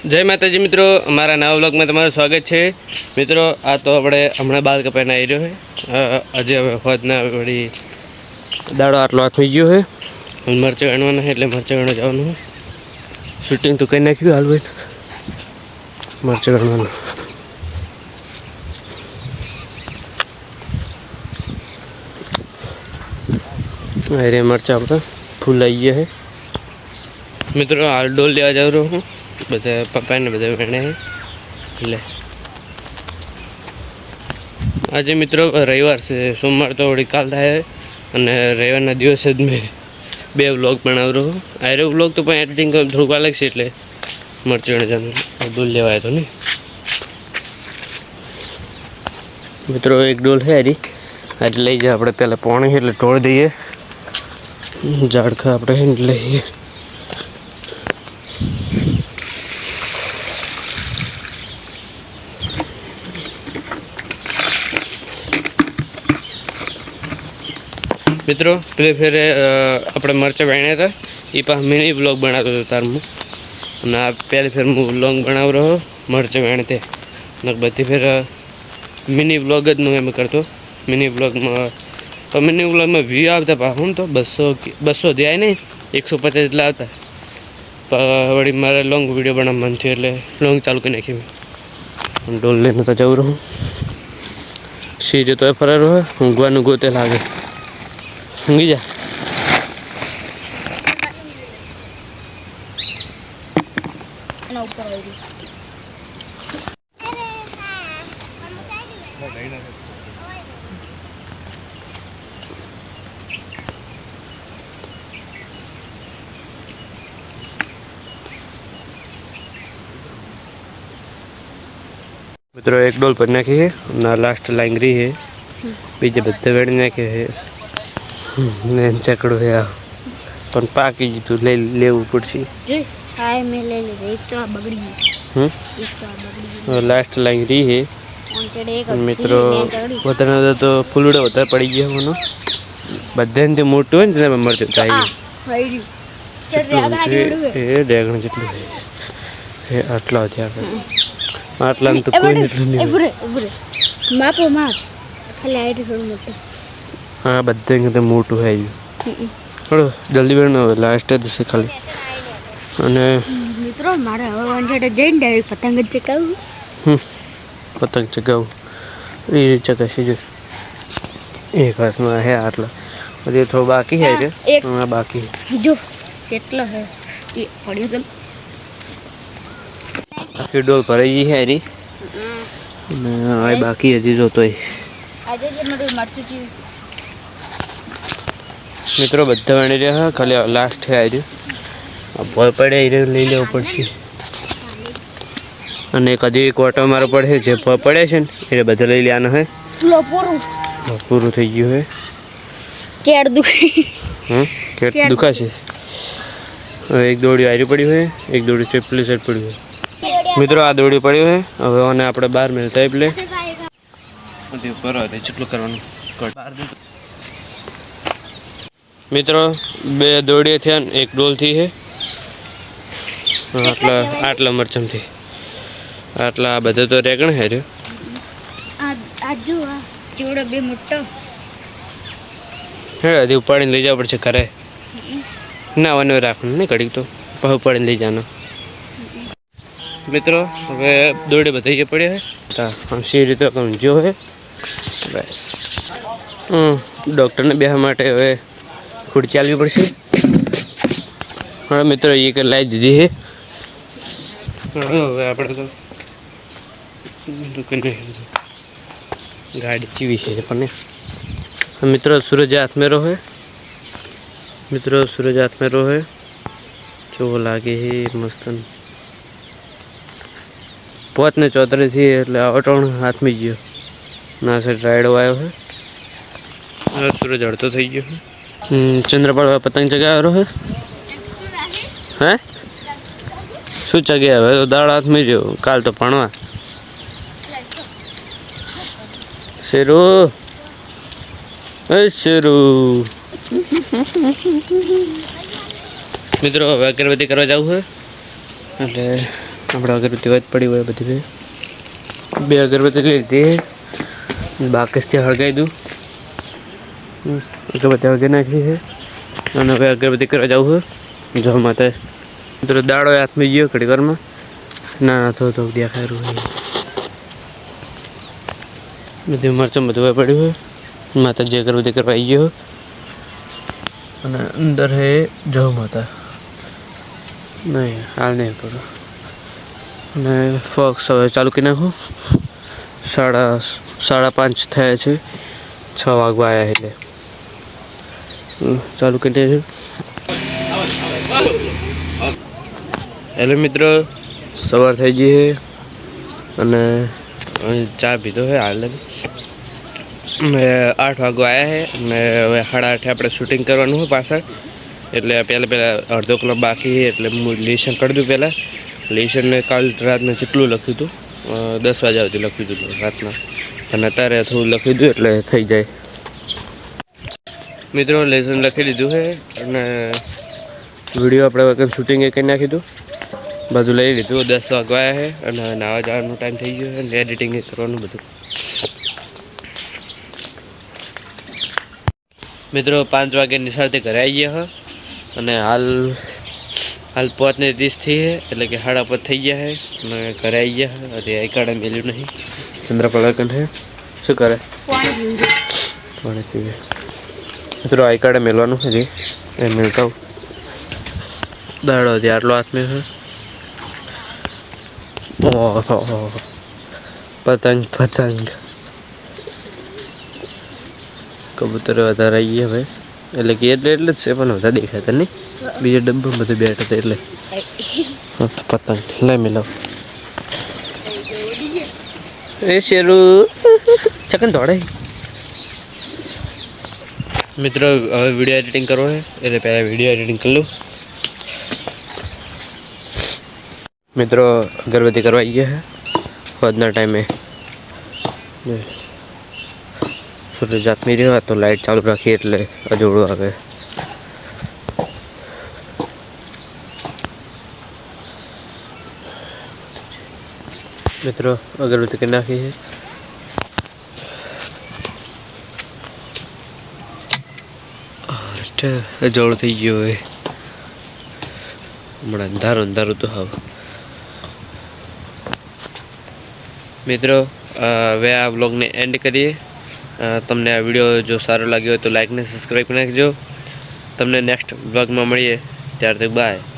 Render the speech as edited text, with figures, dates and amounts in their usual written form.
जय माताजी मित्रों, अमरा नवा व्लॉग में तमारुं स्वागत है। मित्रों आ तो अपने हमणां बाल कपाईने आई रह्यो है। अजे हवे होजना वળી दाड़ो आटलो थई गयो है। मरचा वीणवाना है એટલે मरचा वीणवा जवानुं है। शूटिंग तो करी नाख्युं हाल भाई मरचा वीणवानुं। अरे मरचा अपना फूल आई गया है। मित्रों हाल डोल लेवा जाऊ रह्यो हूँ। बधा पप्पा ने बधा वेणे है એટલે आज मित्रों रविवार से सोमवार तो वही काल थाय अने रविवारना दिवसे ज मैं बे व्लॉग बनावी रह्यो हूँ। आ व्लॉग तो पण एडिटिंग थोड़ुं વાર लागशे એટલે मरचा वीणवा जानुं डोल लेवा आव्यो तो नहीं। मित्रों एक डोल है हरी आज लई जाए अपने पहले पानी એટલે ઢોળ દઈએ ઝાડખા આપણે લઈએ। मित्रों पे फिर अपने मरचा वेण्या था ये पास मिनी ब्लॉग बनातो तो तार मु ना पहले फिर मु ब्लॉग बनाव रहो मरचा वेणते न बती फिर मिनी ब्लॉग ज मैं करतो। मिनी ब्लॉग में व्यू आता पाहूँ तो 200 दिया नहीं 150 जेटला आता वही मारे लॉन्ग वीडियो बना मन थी એટલે लॉन्ग चालू कर नाखी मैं डोल लेने तो जाऊँ रहूँ सीधे तो फरा रहो ऊँघवा गोते लागे ઊંઘી જા। मित्रों एक डोल पर नाखी है ना लास्ट लांगरी है बीजे बधे वेड़ी नाखे है चकड़ो है पण पाकी जीतू ले लेवू पड़सी हाय मैं ले ले एक तो बगड़ी एक तो बगड़ी लास्ट लांगरी है। मित्रों वतन तो फूलड़ो होता पड़ी गया मनो बधन जो मोटो है ने मर जाता है ये डेगण જેટલું है આટલા થયા આટલા તો કોઈ એટલું નહીં માપો માપ ખાલી આઈટ થોડું મોટું हाँ बधे तो मोटू है थोड़ा जल्दी बनो लास्ट से खाली अने मित्रों मारे हवे वांझाटे जईने डायरेक्ट पतंग ज चगावू पतंग चगावू ये चगाशी जो एक हाथ में है आटला अरे थोड़ा बाकी है रे हां बाकी है जो કેટલો है ये पड़ियो गल आखिर डोल भराई है री ने आ बाकी है जो तो આજે જે મરું મરચું ची मित्रों बधा वणी रह्या खाली लास्ट है आज भय पड़े लई लेव पड़शे अने कदी क्वार्टर मारो पड़े जे भय पड़े छे ए बधा लई लेवानो है पूરું થઈ ગયું है केड़ दुखी केड़ दुखाशे एक दोड़ी आरी पड़ी है एक दोड़ी चेपली साइड पड़ी है। मित्रों आ दोड़ी पड़ी है हवे आने आपणे बाहर मिलता है એટલે બધી ઉપર આવે જેટલું કરવાનું કર। मित्रों बे दोड़िया थे एक डोल थी है आटला आटला मरचम थी आटला बधे तो रेगण है रे आजू आ चूड़ो बे मोटो हे आदि उपाड़ीने लई जाव पड़शे घरे ना वने राखવાનું नहीं कड़ी तो पह उपाड़ीने लई जानो। मित्रों हवे दोड़े बधाई पड़े है ता सी रीते जो है बस डॉक्टर ने बेहा माटे हवे खुद चलवी पड़े। हाँ मित्रों ये कर लाई दीदी है आप गाड़ी चीवी है। मित्रों सूरज हाथ में रोहे मित्रों सूरज हाथ में रोहे जो लागे है मस्त पोत ने चौधरी थी એટલે અટણ હાથ में ગયો ના से રાયડો આવ્યો है सूरज અડતો થઈ ગયો है। चंद्रपाल पतंग चगा है हैं शू चगे हवे तो दाड़ हाथ में जो काल तो पणवा शेरू ए शेरू मित्रों हवे अगरबत्ती करवा जाऊ है એટલે આપણે અગરબત્તી વાત પડી હોય બધી બે અગરબત્તી લીધી બાકસથી હળગાવી દઉં અગરબત્તી હળગાવી નાખી છે અને હવે અગરબત્તી કરવા જવું છે જો માતા મિત્રો દાડો હાથમાં ગયો ઘડી વારમાં ના તો દેખાયું બધું મરચું બધું પડ્યું હોય માતાજી અગરબત્તી કરવા આવી ગયો અને અંદર હે જો માતા નહીં હાલ નહીં કરું અને ફોક્સ હવે ચાલુ કરી નાખું 5:30 થયા છે 6 વાગવા આવ્યા એટલે ચાલુ કરી દે હેલો મિત્રો સવાર થઈ ગઈ છે અને ચા પીધો છે હાલ અને 8 વાગવા આવ્યા છે અને હવે 8:30 આપણે શૂટિંગ કરવાનું હોય પાછળ એટલે પહેલાં અડધો કલાક બાકી છે એટલે હું લેશન કરી દઉં પહેલાં લેશન મેં કાલ રાતના જેટલું લખ્યું હતું 10 વાગ્યા સુધી લખ્યું હતું રાતના અને અત્યારે થોડું લખી દઉં એટલે થઈ જાય મિત્રો લેસન લખી લીધું છે અને વિડીયો આપણે વગર શૂટિંગ કરી નાખી હતું બધું લઈ લીધું 10 વાગવા આવ્યા છે અને નાવા જવાનો ટાઈમ થઈ ગયો છે અને એડિટિંગ કરવાનું બધું મિત્રો 5 વાગે નિશાળથી ઘરે આવી ગયા અને હાલ 5:30 થઈ છે એટલે કે 5:30 થઈ ગયા છે અને ઘરે આવી ગયા હજી આઈકાર્ડ મેલ્યું નહીં ચંદ્રપલાકન છે શું કરે પાણી પીવે મિત્રો આઈકાર્ડ મેળવાનું હજી એ મેળતા દાડો હજી આટલો હાથમાં છે ઓહો પતંગ કબૂતર વધારે આવી ગયા ભાઈ એટલે કે એટલે જ છે પણ વધારે દેખાતા નહીં બીજા ડબ્બા બધું બેઠા હતા એટલે પતંગ લઈ મિલાવ એ શેરું ચકન દોડે મિત્રો હવે વિડીયો એડિટિંગ કરવો છે એટલે પહેલાં વિડીયો એડિટિંગ કરી લઉં મિત્રો અગરબત્તી કરવા આવી ગયા છે ફોજના ટાઈમે સૂરજ જાતમી રહ્યો તો લાઇટ ચાલુ રાખી એટલે અજોડું આવે મિત્રો અગરબત્તી કરી નાખી છે અજોડું થઈ ગયો હોય હમણાં અંધારું તો હવે મિત્રો હવે આ વ્લોગને એન્ડ કરીએ તમને આ વિડીયો જો સારો લાગ્યો હોય તો લાઈક ને સબસ્ક્રાઈબ કરી નાખજો તમને નેક્સ્ટ વ્લોગમાં મળીએ ત્યાર તક બાય